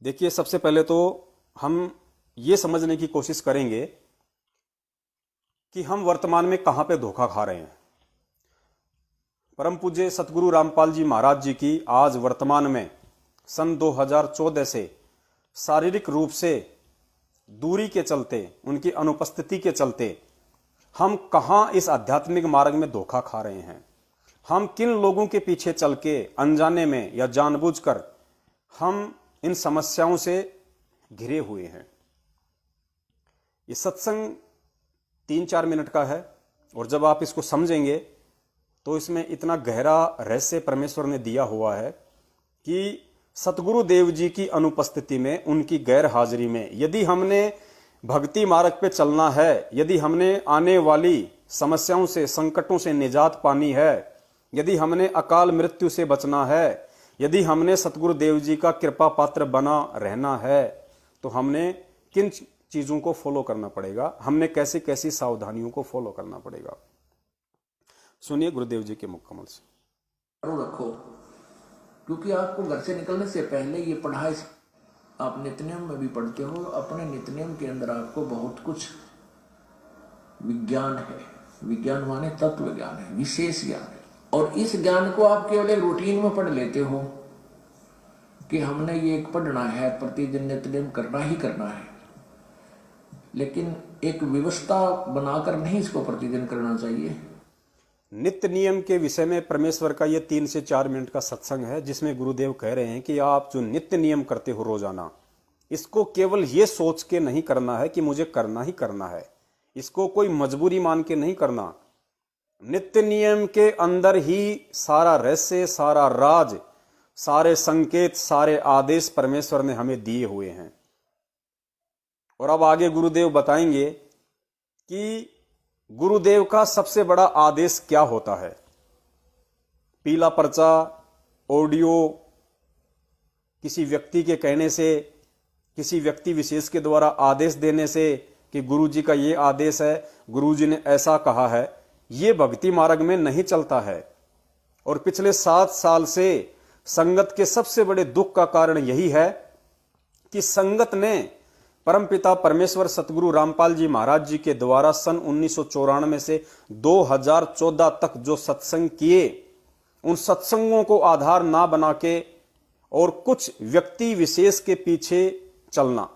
देखिए, सबसे पहले तो हम ये समझने की कोशिश करेंगे कि हम वर्तमान में कहां पे धोखा खा रहे हैं। परम पूज्य सतगुरु रामपाल जी महाराज जी की आज वर्तमान में सन 2014 से शारीरिक रूप से दूरी के चलते, उनकी अनुपस्थिति के चलते हम कहां इस आध्यात्मिक मार्ग में धोखा खा रहे हैं। हम किन लोगों के पीछे चल के अनजाने में या जानबूझकर हम इन समस्याओं से घिरे हुए हैं। ये सत्संग 3-4 मिनट का है और जब आप इसको समझेंगे तो इसमें इतना गहरा रहस्य परमेश्वर ने दिया हुआ है कि सतगुरु देव जी की अनुपस्थिति में, उनकी गैर हाजिरी में यदि हमने भक्ति मार्ग पे चलना है, यदि हमने आने वाली समस्याओं से, संकटों से निजात पानी है, यदि हमने अकाल मृत्यु से बचना है, यदि हमने सतगुरु देव जी का कृपा पात्र बना रहना है, तो हमने किन चीजों को फॉलो करना पड़ेगा, हमने कैसी कैसी सावधानियों को फॉलो करना पड़ेगा। सुनिए गुरुदेव जी के मुख कमल से। रखो, क्योंकि आपको घर से निकलने से पहले ये पढ़ाई आप नित्यनियम में भी पढ़ते हो। अपने नित्यनियम के अंदर आपको बहुत कुछ विज्ञान है। विज्ञान माने तत्व ज्ञान है, विशेष ज्ञान है। और इस ज्ञान को आप केवल एक रूटीन में पढ़ लेते हो कि हमने ये पढ़ना है, प्रतिदिन नित्यनियम करना ही करना है, लेकिन एक व्यवस्था बनाकर नहीं इसको प्रतिदिन करना चाहिए। नित्य नियम के विषय में परमेश्वर का ये 3 से 4 मिनट का सत्संग है, जिसमें गुरुदेव कह रहे हैं कि आप जो नित्य नियम करते हो रोजाना, इसको केवल ये सोच के नहीं करना है कि मुझे करना ही करना है, इसको कोई मजबूरी मान के नहीं करना। नित्य नियम के अंदर ही सारा रहस्य, सारा राज, सारे संकेत, सारे आदेश परमेश्वर ने हमें दिए हुए हैं। और अब आगे गुरुदेव बताएंगे कि गुरुदेव का सबसे बड़ा आदेश क्या होता है। पीला पर्चा, ऑडियो, किसी व्यक्ति के कहने से, किसी व्यक्ति विशेष के द्वारा आदेश देने से कि गुरुजी का ये आदेश है, गुरुजी ने ऐसा कहा है, ये भक्ति मार्ग में नहीं चलता है। और पिछले 7 साल से संगत के सबसे बड़े दुख का कारण यही है कि संगत ने परमपिता परमेश्वर सतगुरु रामपाल जी महाराज जी के द्वारा सन 1994 से 2014 तक जो सत्संग किए, उन सत्संगों को आधार ना बना के और कुछ व्यक्ति विशेष के पीछे चलना,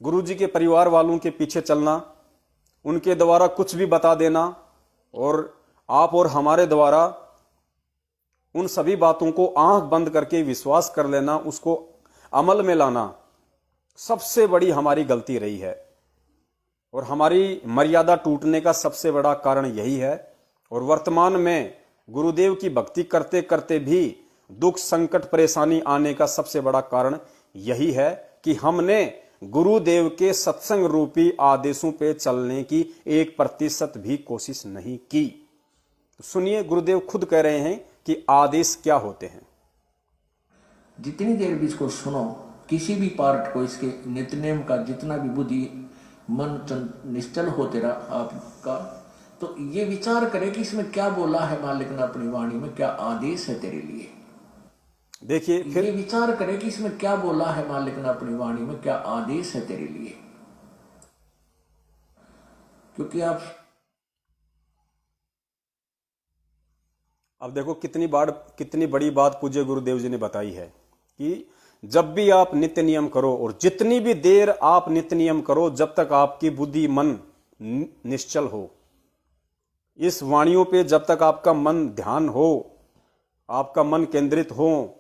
गुरुजी के परिवार वालों के पीछे चलना, उनके द्वारा कुछ भी बता देना और आप और हमारे द्वारा उन सभी बातों को आंख बंद करके विश्वास कर लेना, उसको अमल में लाना, सबसे बड़ी हमारी गलती रही है। और हमारी मर्यादा टूटने का सबसे बड़ा कारण यही है। और वर्तमान में गुरुदेव की भक्ति करते करते भी दुख, संकट, परेशानी आने का सबसे बड़ा कारण यही है कि हमने गुरुदेव के सत्संग रूपी आदेशों पे चलने की 1% भी कोशिश नहीं की। तो सुनिए, गुरुदेव खुद कह रहे हैं कि आदेश क्या होते हैं। जितनी देर भी इसको सुनो, किसी भी पार्ट को, इसके नित्यनेम का जितना भी बुद्धि मन निश्चल हो तेरा आपका, तो ये विचार करे कि इसमें क्या बोला है मालिक ने अपनी वाणी में, क्या आदेश है तेरे लिए। देखिए, फिर ये विचार करे कि इसमें क्या बोला है मालिक ने अपनी वाणी में, क्या आदेश है तेरे लिए। क्योंकि आप अब देखो कितनी बड़ी बात पूज्य गुरुदेव जी ने बताई है कि जब भी आप नित्य नियम करो और जितनी भी देर आप नित्य नियम करो, जब तक आपकी बुद्धि मन निश्चल हो, इस वाणियों पे जब तक आपका मन ध्यान हो, आपका मन केंद्रित हो,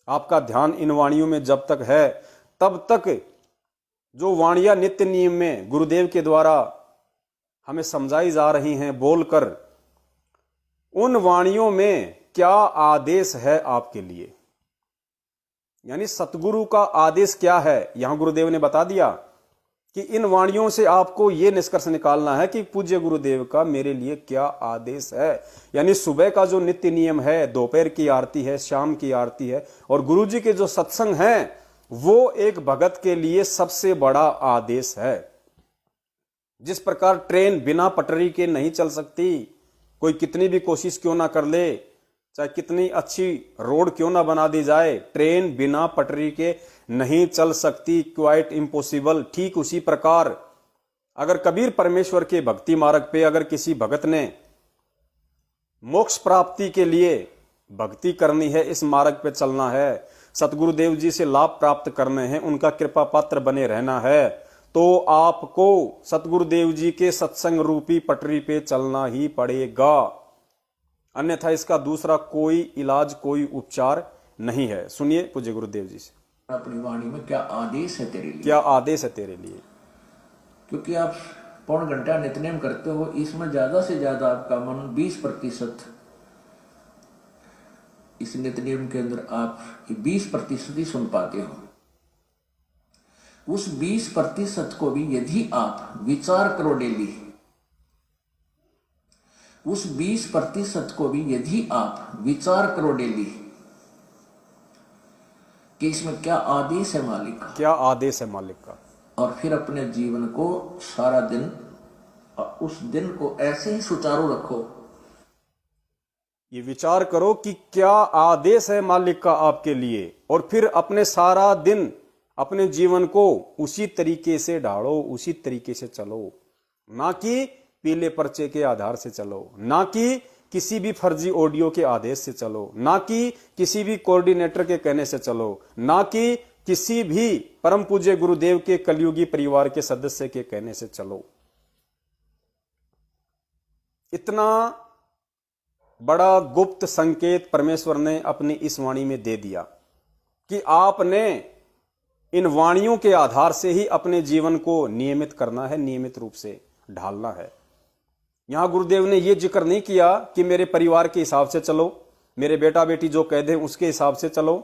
आपका ध्यान इन वाणियों में जब तक है, तब तक जो वाणियां नित्य नियम में गुरुदेव के द्वारा हमें समझाई जा रही हैं बोलकर, उन वाणियों में क्या आदेश है आपके लिए, यानी सतगुरु का आदेश क्या है, यहां गुरुदेव ने बता दिया कि इन वाणियों से आपको यह निष्कर्ष निकालना है कि पूज्य गुरुदेव का मेरे लिए क्या आदेश है। यानी सुबह का जो नित्य नियम है, दोपहर की आरती है, शाम की आरती है, और गुरुजी के जो सत्संग हैं, वो एक भगत के लिए सबसे बड़ा आदेश है। जिस प्रकार ट्रेन बिना पटरी के नहीं चल सकती, कोई कितनी भी कोशिश क्यों ना कर ले, चाहे कितनी अच्छी रोड क्यों ना बना दी जाए, ट्रेन बिना पटरी के नहीं चल सकती, क्वाइट इम्पॉसिबल। ठीक उसी प्रकार अगर कबीर परमेश्वर के भक्ति मार्ग पे अगर किसी भगत ने मोक्ष प्राप्ति के लिए भक्ति करनी है, इस मार्ग पे चलना है, सतगुरुदेव जी से लाभ प्राप्त करने हैं, उनका कृपा पात्र बने रहना है, तो आपको सतगुरुदेव जी के सत्संग रूपी पटरी पे चलना ही पड़ेगा। अन्यथा इसका दूसरा कोई इलाज, कोई उपचार नहीं है। सुनिए पूज्य गुरुदेव जी से। अपनी वाणी में क्या आदेश है तेरे लिए, क्या आदेश है तेरे लिए। क्योंकि आप पौन घंटा नित्यनेम करते हो, इसमें ज्यादा से ज्यादा आपका मन 20% इस नित्यनेम के अंदर आप 20% ही सुन पाते हो। उस 20% को भी यदि आप विचार करो डेली, उस 20% को भी यदि आप विचार करो डेली कि इसमें क्या आदेश है मालिक का, क्या आदेश है मालिक का, और फिर अपने जीवन को सारा दिन उस दिन को ऐसे ही सुचारू रखो। ये विचार करो कि क्या आदेश है मालिक का आपके लिए, और फिर अपने सारा दिन अपने जीवन को उसी तरीके से ढालो, उसी तरीके से चलो। ना कि पीले पर्चे के आधार से चलो, ना कि किसी भी फर्जी ऑडियो के आदेश से चलो, ना कि किसी भी कोऑर्डिनेटर के कहने से चलो, ना कि किसी भी परम पूज्य गुरुदेव के कलयुगी परिवार के सदस्य के कहने से चलो। इतना बड़ा गुप्त संकेत परमेश्वर ने अपनी इस वाणी में दे दिया कि आपने इन वाणियों के आधार से ही अपने जीवन को नियमित करना है, नियमित रूप से ढालना है। यहां गुरुदेव ने यह जिक्र नहीं किया कि मेरे परिवार के हिसाब से चलो, मेरे बेटा बेटी जो कह दे उसके हिसाब से चलो,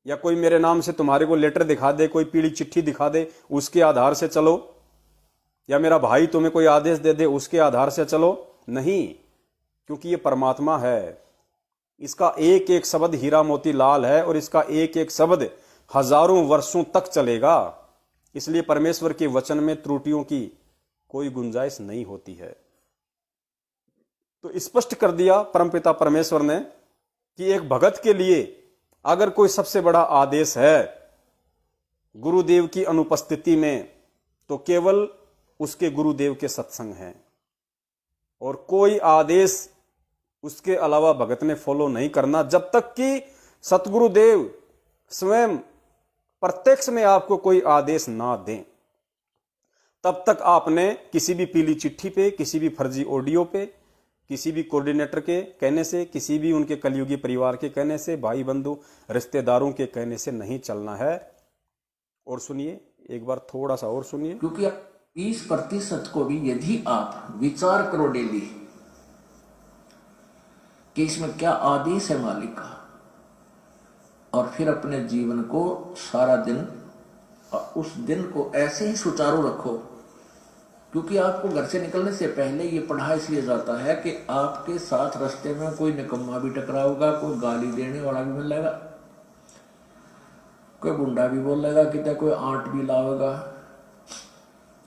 या कोई मेरे नाम से तुम्हारे को लेटर दिखा दे, कोई पीली चिट्ठी दिखा दे उसके आधार से चलो, या मेरा भाई तुम्हें कोई आदेश दे दे उसके आधार से चलो। नहीं, क्योंकि ये परमात्मा है, इसका एक एक शब्द हीरा मोती लाल है और इसका एक एक शब्द हजारों वर्षों तक चलेगा। इसलिए परमेश्वर के वचन में त्रुटियों की कोई गुंजाइश नहीं होती है। तो स्पष्ट कर दिया परमपिता परमेश्वर ने कि एक भगत के लिए अगर कोई सबसे बड़ा आदेश है गुरुदेव की अनुपस्थिति में, तो केवल उसके गुरुदेव के सत्संग हैं, और कोई आदेश उसके अलावा भगत ने फॉलो नहीं करना। जब तक कि सतगुरुदेव स्वयं प्रत्यक्ष में आपको कोई आदेश ना दें, तब तक आपने किसी भी पीली चिट्ठी पे, किसी भी फर्जी ऑडियो पे, किसी भी कोऑर्डिनेटर के कहने से, किसी भी उनके कलयुगी परिवार के कहने से, भाई बंधु रिश्तेदारों के कहने से नहीं चलना है। और सुनिए एक बार, थोड़ा सा और सुनिए। क्योंकि 20% को भी यदि आप विचार करो डेली कि इसमें क्या आदेश है मालिक का, और फिर अपने जीवन को सारा दिन उस दिन को ऐसे ही सुचारू रखो। क्योंकि आपको घर से निकलने से पहले ये पढ़ा इसलिए जाता है कि आपके साथ रास्ते में कोई निकम्मा भी टकराएगा, कोई गाली देने वाला भी मिलेगा, कोई गुंडा भी बोलेगा, कितना कोई आंट भी लावेगा।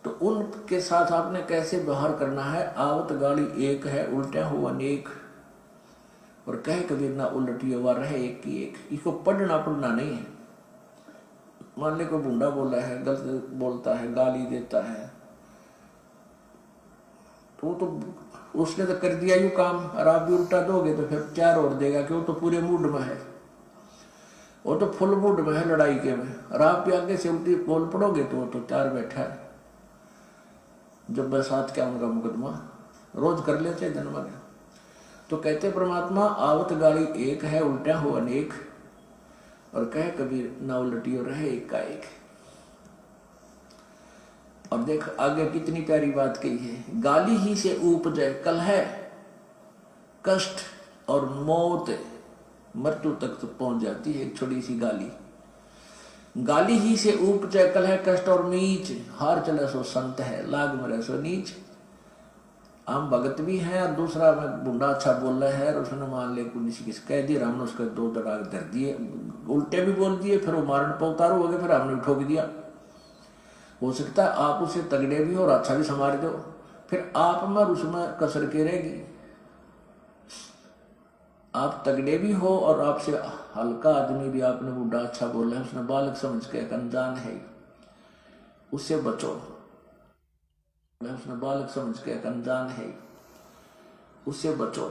तो उनके साथ आपने कैसे व्यवहार करना है। आवत गाली एक है, उल्टा हो अनेक, और कहे कबीर ना उलटी हुआ रहे एक की एक। इसको पढ़ना नहीं है। मान ले कोई गुंडा बोला है, गलत बोलता है, गाली देता है, तो उसने तो कर दिया यू काम, और आप भी उल्टा दोगे तो फिर 4 और देगा कि वो तो पूरे मूड में है, वो तो फुल मूड में है लड़ाई के में, और आप भी आगे से उल्टी बोल पड़ोगे तो वो तो 4 बैठा है। जब बरसात क्या उनका मुकदमा रोज कर लेते दिन में। तो कहते परमात्मा आवत गाड़ी एक है, उल्टा हो अनेक, और कहे कबीर ना उलटी हो रहे एक का एक। और देख आगे कितनी प्यारी बात कही है। गाली ही से उपजे कलह, कष्ट और मौत, मृत्यु तक तो पहुंच जाती है एक छोटी सी गाली। गाली ही से उपजे कलह, कष्ट और नीच, हार चले सो संत है, लाग मरे सो नीच। हम भगत भी हैं और दूसरा में बुंडा अच्छा बोल रहा है, और उसने मान ले पुलिस किस कह दिया, हमने उसके 2 दराग धर दिए, उल्टे भी बोल दिए, फिर वो मारने पर उतारू हो गए, फिर हमने भी ठोक दिया। हो सकता है आप उसे तगड़े भी हो और अच्छा भी संभाल दो, फिर आप में उसमें कसर के रहेगी। आप तगड़े भी हो और आपसे हल्का आदमी भी आपने बूढ़ा अच्छा बोला है, उसने बालक समझ के, एक अनजान है, उससे बचो। उसने बालक समझ के, एक अनजान है, उससे बचो।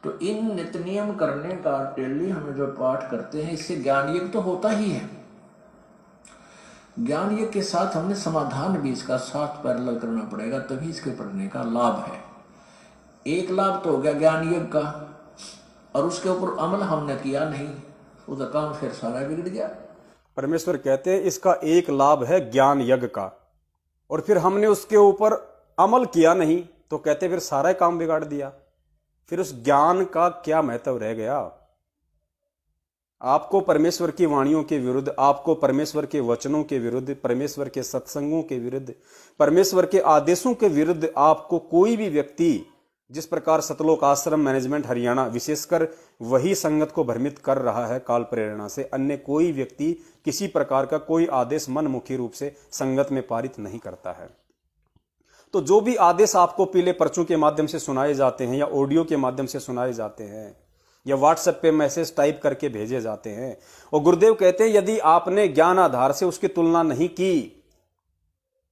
तो इन नित्य नियम करने का डेली हमें जो पाठ करते हैं, इससे ज्ञान यज्ञ तो होता ही है। ज्ञान यज्ञ के साथ हमने समाधान भी इसका साथ पैरेलल करना पड़ेगा, तभी इसके पढ़ने का लाभ है। एक लाभ तो हो गया ज्ञान यज्ञ का, और उसके ऊपर अमल हमने किया नहीं, उसका काम फिर सारा बिगड़ गया। परमेश्वर कहते हैं इसका एक लाभ है ज्ञान यज्ञ का, और फिर हमने उसके ऊपर अमल किया नहीं, तो कहते फिर सारा काम बिगाड़ दिया। फिर उस ज्ञान का क्या महत्व रह गया? आपको परमेश्वर की वाणियों के विरुद्ध, आपको परमेश्वर के वचनों के विरुद्ध, परमेश्वर के सत्संगों के विरुद्ध, परमेश्वर के आदेशों के विरुद्ध आपको कोई भी व्यक्ति, जिस प्रकार सतलोक आश्रम मैनेजमेंट हरियाणा विशेषकर वही संगत को भ्रमित कर रहा है काल प्रेरणा से, अन्य कोई व्यक्ति किसी प्रकार का कोई आदेश मनमुखी रूप से संगत में पारित नहीं करता है। तो जो भी आदेश आपको पीले पर्चों के माध्यम से सुनाए जाते हैं, या ऑडियो के माध्यम से सुनाए जाते हैं, या व्हाट्सएप पे मैसेज टाइप करके भेजे जाते हैं, और गुरुदेव कहते हैं यदि आपने ज्ञान आधार से उसकी तुलना नहीं की,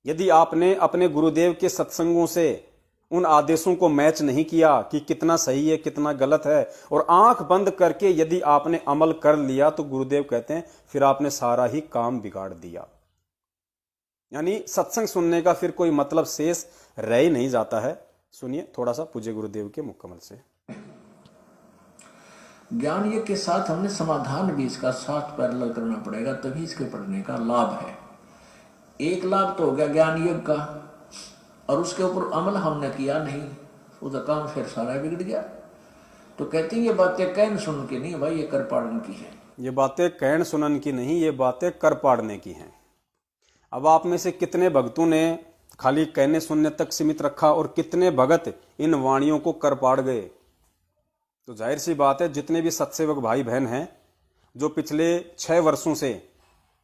यदि आपने अपने गुरुदेव के सत्संगों से उन आदेशों को मैच नहीं किया कि कितना सही है कितना गलत है, और आंख बंद करके यदि आपने अमल कर लिया, तो गुरुदेव कहते हैं फिर आपने सारा ही काम बिगाड़ दिया। यानी सत्संग सुनने का फिर कोई मतलब शेष रह ही नहीं जाता है। सुनिए थोड़ा सा पूज्य गुरुदेव के मुकम्मल से। ज्ञान यज्ञ के साथ हमने समाधान भी इसका साथ पैरेलल करना पड़ेगा, तभी इसके पढ़ने का लाभ है। एक लाभ तो हो गया ज्ञान यज्ञ का, और उसके ऊपर अमल हमने किया नहीं, उसका काम फिर सारा बिगड़ गया। तो कहते हैं ये बातें कहन सुन के नहीं भाई, ये कर पाड़ने की है। ये बातें कहन सुनन की नहीं, ये बातें कर पाड़ने की हैं। अब आप में से कितने भक्तों ने खाली कहने सुनने तक सीमित रखा, और कितने भगत इन वाणियों को कर पाड़ गए? तो जाहिर सी बात है, जितने भी सत्सेवक भाई बहन हैं जो पिछले 6 वर्षों से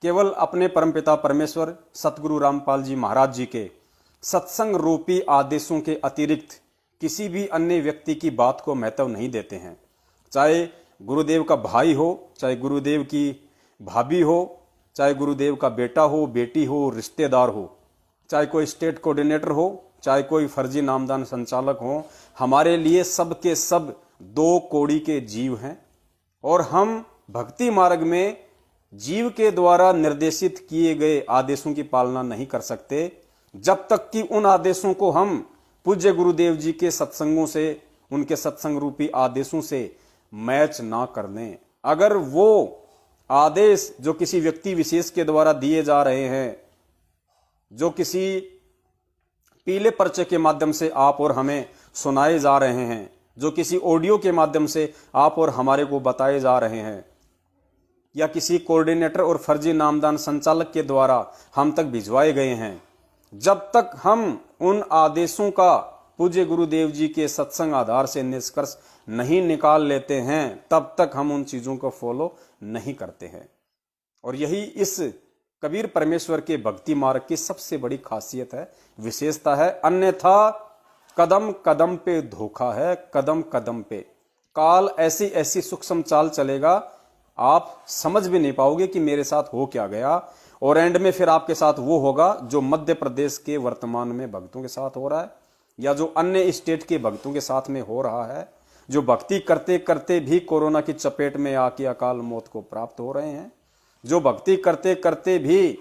केवल अपने परमपिता परमेश्वर सतगुरु रामपाल जी महाराज जी के सत्संग रूपी आदेशों के अतिरिक्त किसी भी अन्य व्यक्ति की बात को महत्व नहीं देते हैं, चाहे गुरुदेव का भाई हो, चाहे गुरुदेव की भाभी हो, चाहे गुरुदेव का बेटा हो, बेटी हो, रिश्तेदार हो, चाहे कोई स्टेट कोऑर्डिनेटर हो, चाहे कोई फर्जी नामदान संचालक हो, हमारे लिए सब के सब 2 कौड़ी के जीव हैं, और हम भक्ति मार्ग में जीव के द्वारा निर्देशित किए गए आदेशों की पालना नहीं कर सकते जब तक कि उन आदेशों को हम पूज्य गुरुदेव जी के सत्संगों से, उनके सत्संग रूपी आदेशों से मैच ना कर लें। अगर वो आदेश जो किसी व्यक्ति विशेष के द्वारा दिए जा रहे हैं, जो किसी पीले पर्चे के माध्यम से आप और हमें सुनाए जा रहे हैं, जो किसी ऑडियो के माध्यम से आप और हमारे को बताए जा रहे हैं, या किसी कोऑर्डिनेटर और फर्जी नामदान संचालक के द्वारा हम तक भिजवाए गए हैं, जब तक हम उन आदेशों का पूज्य गुरुदेव जी के सत्संग आधार से निष्कर्ष नहीं निकाल लेते हैं, तब तक हम उन चीजों को फॉलो नहीं करते हैं। और यही इस कबीर परमेश्वर के भक्ति मार्ग की सबसे बड़ी खासियत है, विशेषता है। अन्यथा कदम कदम पे धोखा है, कदम कदम पे काल ऐसी ऐसी सूक्ष्म चाल चलेगा, आप समझ भी नहीं पाओगे कि मेरे साथ हो क्या गया, और एंड में फिर आपके साथ वो होगा जो मध्य प्रदेश के वर्तमान में भक्तों के साथ हो रहा है, या जो अन्य स्टेट के भक्तों के साथ में हो रहा है, जो भक्ति करते करते भी कोरोना की चपेट में आके अकाल मौत को प्राप्त हो रहे हैं, जो भक्ति करते करते भी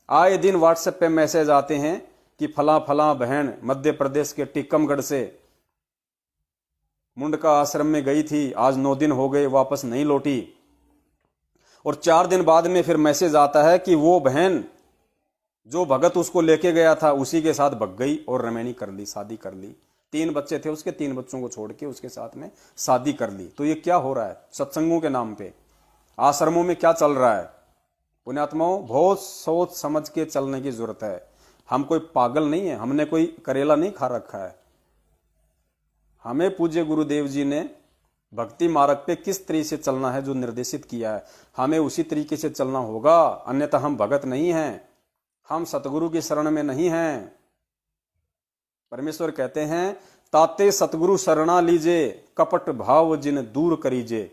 आए दिन व्हाट्सएप पे मैसेज आते हैं कि फला फला बहन मध्य प्रदेश के टीकमगढ़ से मुंडका आश्रम में गई थी, आज 9 दिन हो गए वापस नहीं लौटी, और 4 दिन बाद में फिर मैसेज आता है कि वो बहन जो भगत उसको लेके गया था उसी के साथ भग गई और रमैनी कर ली, शादी कर ली। 3 बच्चे थे उसके, 3 बच्चों को छोड़ के उसके साथ में शादी कर ली। तो ये क्या हो रहा है सत्संगों के नाम पे, आश्रमों में क्या चल रहा है? पुण्यात्माओं, बहुत सोच समझ के चलने की जरूरत है। हम कोई पागल नहीं है, हमने कोई करेला नहीं खा रखा है। हमें पूज्य गुरुदेव जी ने भक्ति मार्ग पे किस तरीके से चलना है जो निर्देशित किया है, हमें उसी तरीके से चलना होगा, अन्यथा हम भगत नहीं हैं, हम सतगुरु की शरण में नहीं हैं। परमेश्वर कहते हैं ताते सतगुरु शरणा लीजे, कपट भाव जिन दूर करीजे,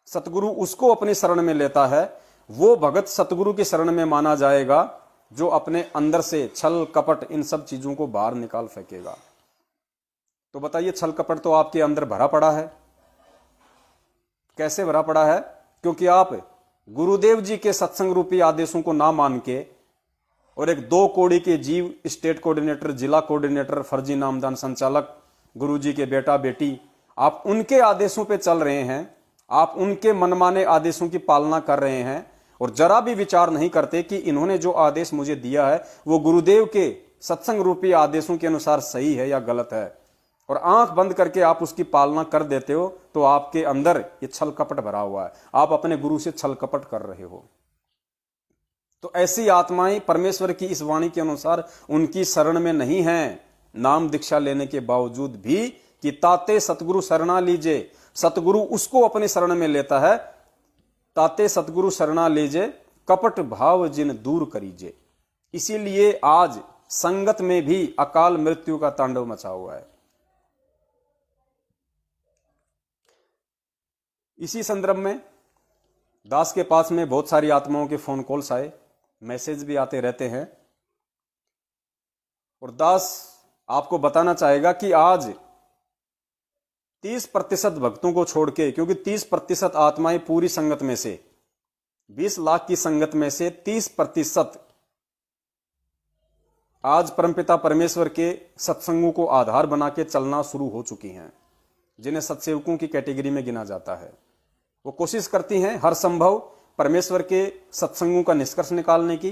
सतगुरु उसको अपनी शरण में लेता है, वो भगत सतगुरु की शरण में माना जाएगा जो अपने अंदर से छल कपट इन सब चीजों को बाहर निकाल फेंकेगा। तो बताइए, छल कपट तो आपके अंदर भरा पड़ा है। कैसे भरा पड़ा है? क्योंकि आप गुरुदेव जी के सत्संग रूपी आदेशों को ना मान के और एक 2 कौड़ी के जीव, स्टेट कोऑर्डिनेटर, जिला कोऑर्डिनेटर, फर्जी नामदान संचालक, गुरुजी के बेटा बेटी, आप उनके आदेशों पे चल रहे हैं, आप उनके मनमाने आदेशों की पालना कर रहे हैं और जरा भी विचार नहीं करते कि इन्होंने जो आदेश मुझे दिया है वो गुरुदेव के सत्संग रूपी आदेशों के अनुसार सही है या गलत है, और आंख बंद करके आप उसकी पालना कर देते हो, तो आपके अंदर ये छल कपट भरा हुआ है। आप अपने गुरु से छल कपट कर रहे हो। तो ऐसी आत्माएं परमेश्वर की इस वाणी के अनुसार उनकी शरण में नहीं हैं, नाम दीक्षा लेने के बावजूद भी कि ताते सतगुरु शरणा लीजे। सतगुरु उसको अपनी शरण में लेता है, ताते सतगुरु शरणा लीजे, कपट भाव जिन दूर करीजे। इसीलिए आज संगत में भी अकाल मृत्यु का तांडव मचा हुआ है। इसी संदर्भ में दास के पास में बहुत सारी आत्माओं के फोन कॉल्स आए, मैसेज भी आते रहते हैं, और दास आपको बताना चाहेगा कि आज 30% भक्तों को छोड़ के, क्योंकि 30% आत्माएं पूरी संगत में से, 20 लाख की संगत में से 30% आज परमपिता परमेश्वर के सत्संगों को आधार बना के चलना शुरू हो चुकी हैं, जिन्हें सत्सेवकों की कैटेगरी में गिना जाता है। वो कोशिश करती हैं हर संभव परमेश्वर के सत्संगों का निष्कर्ष निकालने की,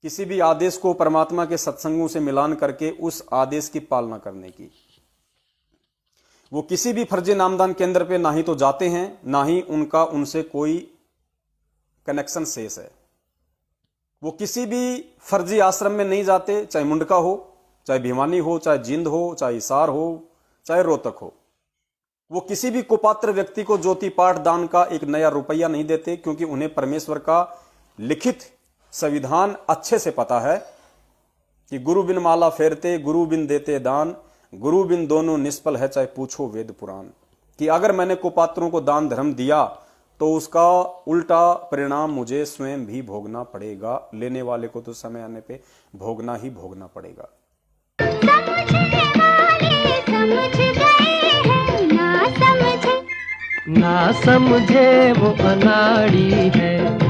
किसी भी आदेश को परमात्मा के सत्संगों से मिलान करके उस आदेश की पालना करने की। वो किसी भी फर्जी नामदान केंद्र पे ना ही तो जाते हैं, ना ही उनका उनसे कोई कनेक्शन शेष है। वो किसी भी फर्जी आश्रम में नहीं जाते, चाहे मुंडका हो, चाहे भिवानी हो, चाहे जींद हो, चाहे हिसार हो, चाहे रोहतक हो। वो किसी भी कुपात्र व्यक्ति को ज्योति पाठ दान का एक नया रुपया नहीं देते, क्योंकि उन्हें परमेश्वर का लिखित संविधान अच्छे से पता है कि गुरु बिन माला फेरते, गुरु बिन देते दान, गुरु बिन दोनों निष्फल है, चाहे पूछो वेद पुराण। कि अगर मैंने कुपात्रों को दान धर्म दिया तो उसका उल्टा परिणाम मुझे स्वयं भी भोगना पड़ेगा। लेने वाले को तो समय आने पे भोगना ही भोगना पड़ेगा। ना समझे वो अनाड़ी है।